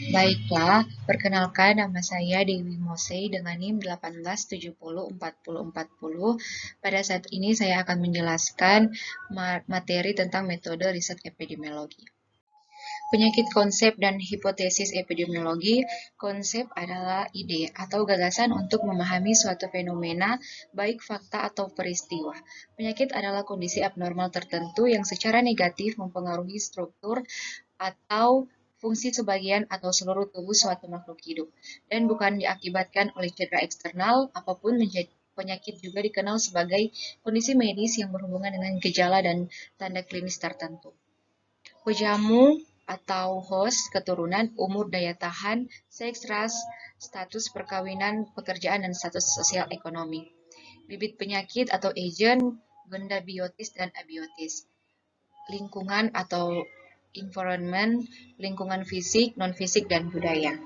Baiklah, perkenalkan nama saya Dewi Mosei dengan NIM 18704040. Pada saat ini saya akan menjelaskan materi tentang metode riset epidemiologi. Penyakit konsep dan hipotesis epidemiologi. Konsep adalah ide atau gagasan untuk memahami suatu fenomena, baik fakta atau peristiwa. Penyakit adalah kondisi abnormal tertentu yang secara negatif mempengaruhi struktur atau fungsi sebagian atau seluruh tubuh suatu makhluk hidup, dan bukan diakibatkan oleh cedera eksternal apapun. Menjadi penyakit juga dikenal sebagai kondisi medis yang berhubungan dengan gejala dan tanda klinis tertentu. Pejamu atau host, keturunan, umur, daya tahan, seks, ras, status perkawinan, pekerjaan, dan status sosial ekonomi. Bibit penyakit atau agent, benda biotis dan abiotis. Lingkungan atau environment, lingkungan fisik, non-fisik, dan budaya.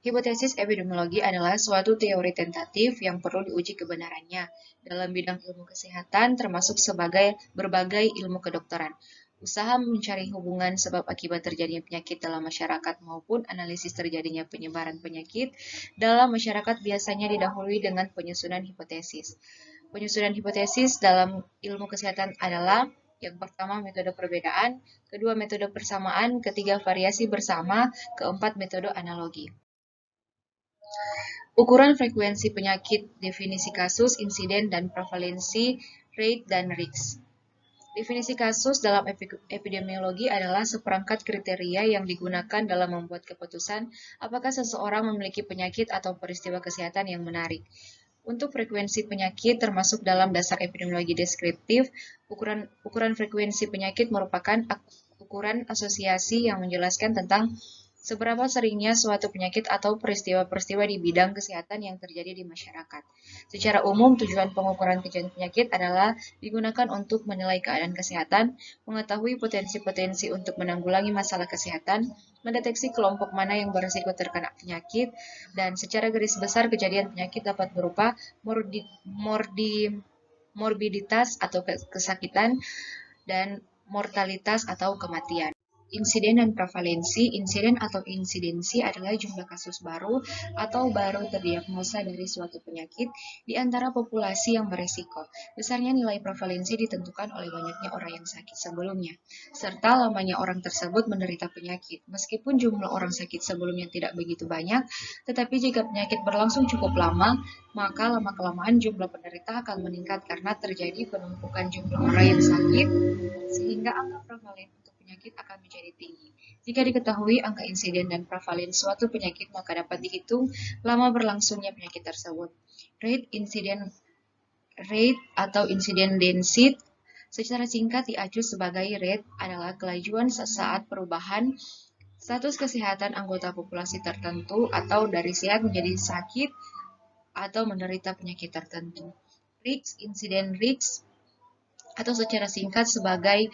Hipotesis epidemiologi adalah suatu teori tentatif yang perlu diuji kebenarannya dalam bidang ilmu kesehatan termasuk sebagai berbagai ilmu kedokteran. Usaha mencari hubungan sebab akibat terjadinya penyakit dalam masyarakat maupun analisis terjadinya penyebaran penyakit dalam masyarakat biasanya didahului dengan penyusunan hipotesis. Penyusunan hipotesis dalam ilmu kesehatan adalah: yang pertama, metode perbedaan; kedua, metode persamaan; ketiga, variasi bersama; keempat, metode analogi. Ukuran frekuensi penyakit, definisi kasus, insiden, dan prevalensi, rate, dan risk. Definisi kasus dalam epidemiologi adalah seperangkat kriteria yang digunakan dalam membuat keputusan apakah seseorang memiliki penyakit atau peristiwa kesehatan yang menarik. Untuk frekuensi penyakit termasuk dalam dasar epidemiologi deskriptif. Ukuran frekuensi penyakit merupakan ukuran asosiasi yang menjelaskan tentang seberapa seringnya suatu penyakit atau peristiwa-peristiwa di bidang kesehatan yang terjadi di masyarakat. Secara umum, tujuan pengukuran kejadian penyakit adalah digunakan untuk menilai keadaan kesehatan, mengetahui potensi-potensi untuk menanggulangi masalah kesehatan, mendeteksi kelompok mana yang berisiko terkena penyakit, dan secara garis besar kejadian penyakit dapat berupa morbiditas atau kesakitan dan mortalitas atau kematian. Insiden dan prevalensi. Insiden atau insidensi adalah jumlah kasus baru atau baru terdiagnosa dari suatu penyakit di antara populasi yang beresiko. Besarnya nilai prevalensi ditentukan oleh banyaknya orang yang sakit sebelumnya, serta lamanya orang tersebut menderita penyakit. Meskipun jumlah orang sakit sebelumnya tidak begitu banyak, tetapi jika penyakit berlangsung cukup lama, maka lama-kelamaan jumlah penderita akan meningkat karena terjadi penumpukan jumlah orang yang sakit, sehingga angka prevalen untuk penyakit akan menjadi tinggi. Jika diketahui angka insiden dan prevalen suatu penyakit, maka dapat dihitung lama berlangsungnya penyakit tersebut. Rate atau insiden density secara singkat diacu sebagai rate adalah kelajuan sesaat perubahan status kesehatan anggota populasi tertentu atau dari sehat menjadi sakit atau menderita penyakit tertentu. Insiden risk atau secara singkat sebagai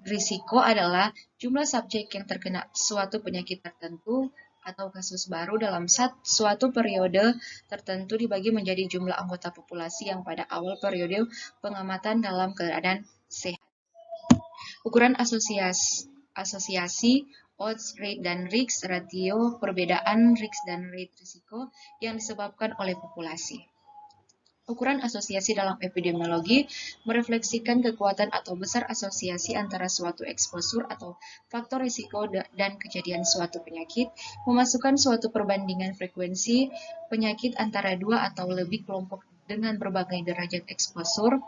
risiko adalah jumlah subjek yang terkena suatu penyakit tertentu atau kasus baru dalam suatu periode tertentu dibagi menjadi jumlah anggota populasi yang pada awal periode pengamatan dalam keadaan sehat. Ukuran asosiasi odds, rate, dan risk ratio, perbedaan risk dan rate risiko yang disebabkan oleh populasi. Ukuran asosiasi dalam epidemiologi merefleksikan kekuatan atau besar asosiasi antara suatu eksposur atau faktor risiko dan kejadian suatu penyakit, memasukkan suatu perbandingan frekuensi penyakit antara dua atau lebih kelompok dengan berbagai derajat eksposur.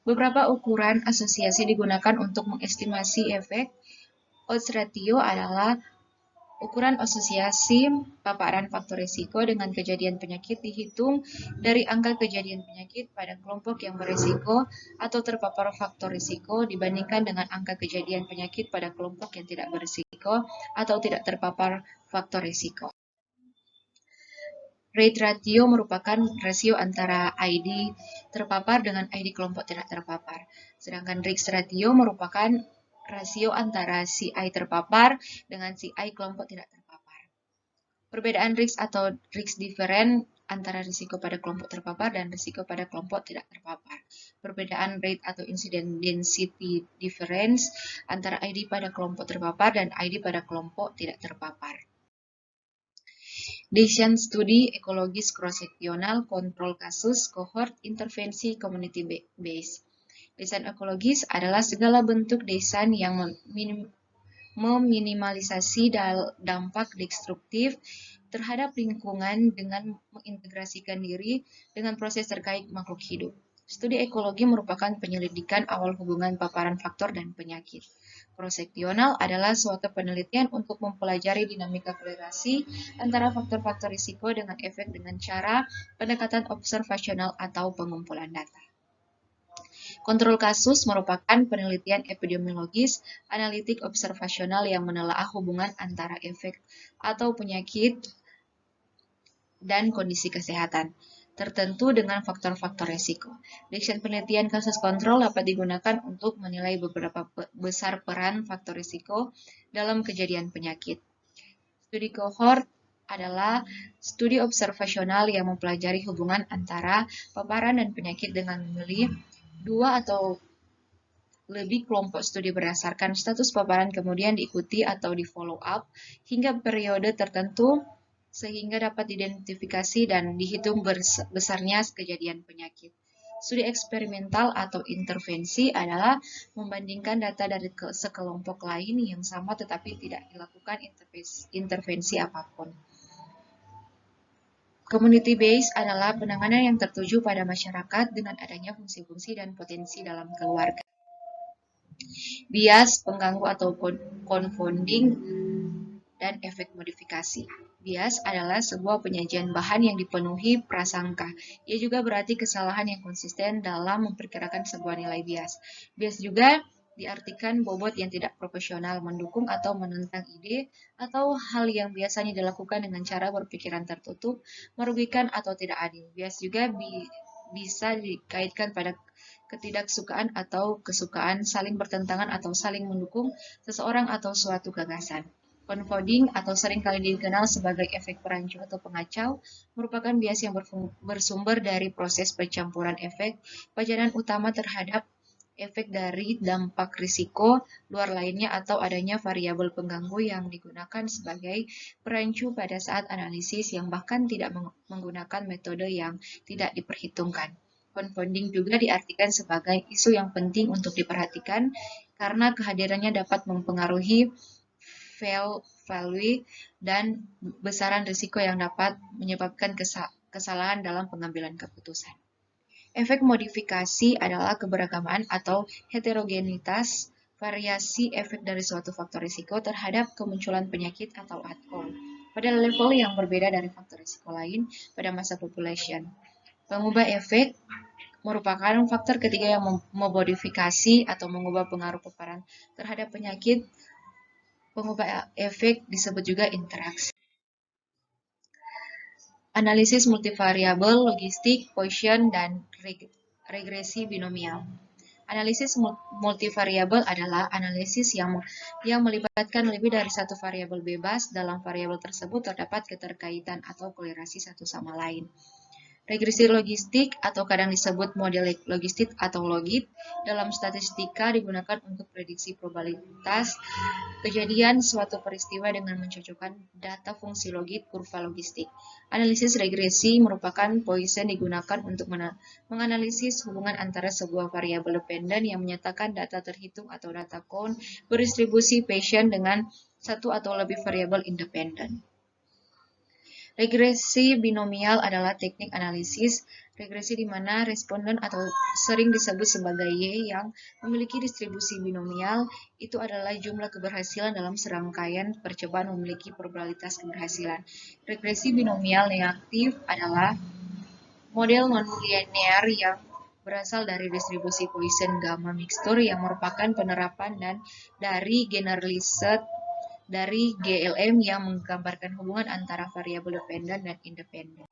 Beberapa ukuran asosiasi digunakan untuk mengestimasi efek. Odds ratio adalah ukuran asosiasi paparan faktor risiko dengan kejadian penyakit dihitung dari angka kejadian penyakit pada kelompok yang berisiko atau terpapar faktor risiko dibandingkan dengan angka kejadian penyakit pada kelompok yang tidak berisiko atau tidak terpapar faktor risiko. Rate ratio merupakan rasio antara ID terpapar dengan ID kelompok tidak terpapar. Sedangkan risk ratio merupakan rasio antara CI terpapar dengan CI kelompok tidak terpapar. Perbedaan risk atau risk difference antara risiko pada kelompok terpapar dan risiko pada kelompok tidak terpapar. Perbedaan rate atau incident density difference antara ID pada kelompok terpapar dan ID pada kelompok tidak terpapar. Design studi ekologis cross-seksional, kontrol kasus, cohort, intervensi, community based. Desain ekologis adalah segala bentuk desain yang meminimalisasi dampak destruktif terhadap lingkungan dengan mengintegrasikan diri dengan proses terkait makhluk hidup. Studi ekologi merupakan penyelidikan awal hubungan paparan faktor dan penyakit. Cross-seksional adalah suatu penelitian untuk mempelajari dinamika korelasi antara faktor-faktor risiko dengan efek dengan cara pendekatan observasional atau pengumpulan data. Kontrol kasus merupakan penelitian epidemiologis analitik observasional yang menelaah hubungan antara efek atau penyakit dan kondisi kesehatan tertentu dengan faktor-faktor risiko. Desain penelitian kasus kontrol dapat digunakan untuk menilai beberapa besar peran faktor risiko dalam kejadian penyakit. Studi cohort adalah studi observasional yang mempelajari hubungan antara paparan dan penyakit dengan memilih 2 atau lebih kelompok studi berdasarkan status paparan kemudian diikuti atau di-follow up hingga periode tertentu sehingga dapat diidentifikasi dan dihitung besarnya kejadian penyakit. Studi eksperimental atau intervensi adalah membandingkan data dari sekelompok lain yang sama tetapi tidak dilakukan intervensi apapun. Community based adalah penanganan yang tertuju pada masyarakat dengan adanya fungsi-fungsi dan potensi dalam keluarga. Bias, pengganggu atau confounding, dan efek modifikasi. Bias adalah sebuah penyajian bahan yang dipenuhi prasangka. Ia juga berarti kesalahan yang konsisten dalam memperkirakan sebuah nilai bias. Bias juga diartikan bobot yang tidak proporsional, mendukung atau menentang ide, atau hal yang biasanya dilakukan dengan cara berpikiran tertutup, merugikan atau tidak adil. Bias juga bisa dikaitkan pada ketidaksukaan atau kesukaan, saling bertentangan atau saling mendukung seseorang atau suatu gagasan. Confounding atau seringkali dikenal sebagai efek perancu atau pengacau merupakan bias yang bersumber dari proses pencampuran efek pajanan utama terhadap efek dari dampak risiko luar lainnya atau adanya variabel pengganggu yang digunakan sebagai perancu pada saat analisis yang bahkan tidak menggunakan metode yang tidak diperhitungkan. Confounding juga diartikan sebagai isu yang penting untuk diperhatikan karena kehadirannya dapat mempengaruhi value dan besaran risiko yang dapat menyebabkan kesalahan dalam pengambilan keputusan. Efek modifikasi adalah keberagaman atau heterogenitas variasi efek dari suatu faktor risiko terhadap kemunculan penyakit atau ATO pada level yang berbeda dari faktor risiko lain pada masa population. Pengubah efek merupakan faktor ketiga yang memodifikasi atau mengubah pengaruh paparan terhadap penyakit. Pengubah efek disebut juga interaksi. Analisis multivariabel, logistik, Poisson, dan regresi binomial. Analisis multivariabel adalah analisis yang melibatkan lebih dari satu variabel bebas. Dalam variabel tersebut terdapat keterkaitan atau korelasi satu sama lain. Regresi logistik atau kadang disebut model logistik atau logit dalam statistika digunakan untuk prediksi probabilitas kejadian suatu peristiwa dengan mencocokkan data fungsi logit kurva logistik. Analisis regresi merupakan Poisson digunakan untuk menganalisis hubungan antara sebuah variabel dependen yang menyatakan data terhitung atau data count berdistribusi Bayesian dengan satu atau lebih variabel independen. Regresi binomial adalah teknik analisis regresi di mana responden atau sering disebut sebagai Y yang memiliki distribusi binomial itu adalah jumlah keberhasilan dalam serangkaian percobaan memiliki probabilitas keberhasilan. Regresi binomial negatif adalah model non-linear yang berasal dari distribusi Poisson gamma mixture yang merupakan penerapan dan dari generalised dari GLM yang menggambarkan hubungan antara variabel dependen dan independen.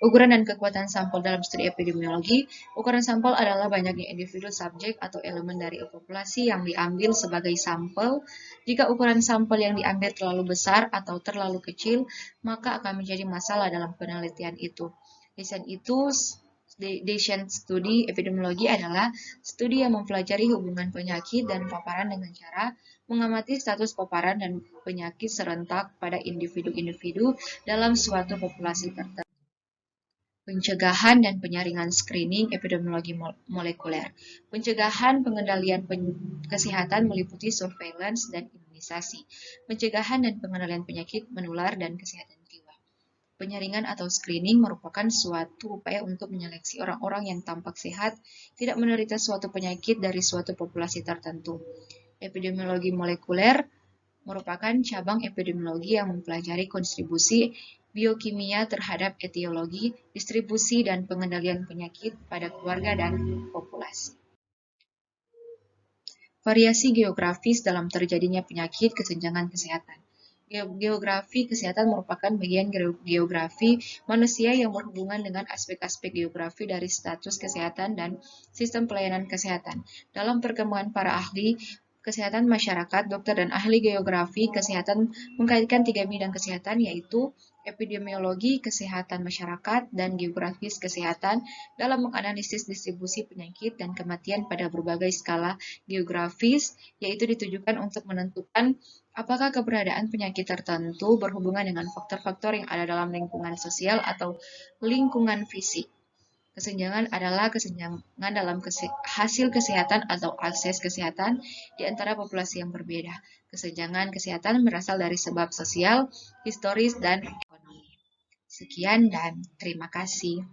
Ukuran dan kekuatan sampel dalam studi epidemiologi. Ukuran sampel adalah banyaknya individu, subjek, atau elemen dari populasi yang diambil sebagai sampel. Jika ukuran sampel yang diambil terlalu besar atau terlalu kecil, maka akan menjadi masalah dalam penelitian itu. Design studi epidemiologi adalah studi yang mempelajari hubungan penyakit dan paparan dengan cara mengamati status paparan dan penyakit serentak pada individu-individu dalam suatu populasi tertentu. Pencegahan dan penyaringan screening epidemiologi molekuler. Pencegahan pengendalian kesehatan meliputi surveillance dan imunisasi. Pencegahan dan pengendalian penyakit menular dan kesehatan jiwa. Penyaringan atau screening merupakan suatu upaya untuk menyeleksi orang-orang yang tampak sehat, tidak menderita suatu penyakit dari suatu populasi tertentu. Epidemiologi molekuler merupakan cabang epidemiologi yang mempelajari kontribusi biokimia terhadap etiologi, distribusi, dan pengendalian penyakit pada keluarga dan populasi. Variasi geografis dalam terjadinya penyakit kesenjangan kesehatan. Geografi kesehatan merupakan bagian geografi manusia yang berhubungan dengan aspek-aspek geografi dari status kesehatan dan sistem pelayanan kesehatan. Dalam perkembangan para ahli kesehatan masyarakat, dokter, dan ahli geografi kesehatan mengkaitkan 3 bidang kesehatan, yaitu epidemiologi kesehatan masyarakat dan geografis kesehatan dalam menganalisis distribusi penyakit dan kematian pada berbagai skala geografis, yaitu ditujukan untuk menentukan apakah keberadaan penyakit tertentu berhubungan dengan faktor-faktor yang ada dalam lingkungan sosial atau lingkungan fisik. Kesenjangan adalah kesenjangan dalam hasil kesehatan atau akses kesehatan di antara populasi yang berbeda. Kesenjangan kesehatan berasal dari sebab sosial, historis, dan ekonomi. Sekian dan terima kasih.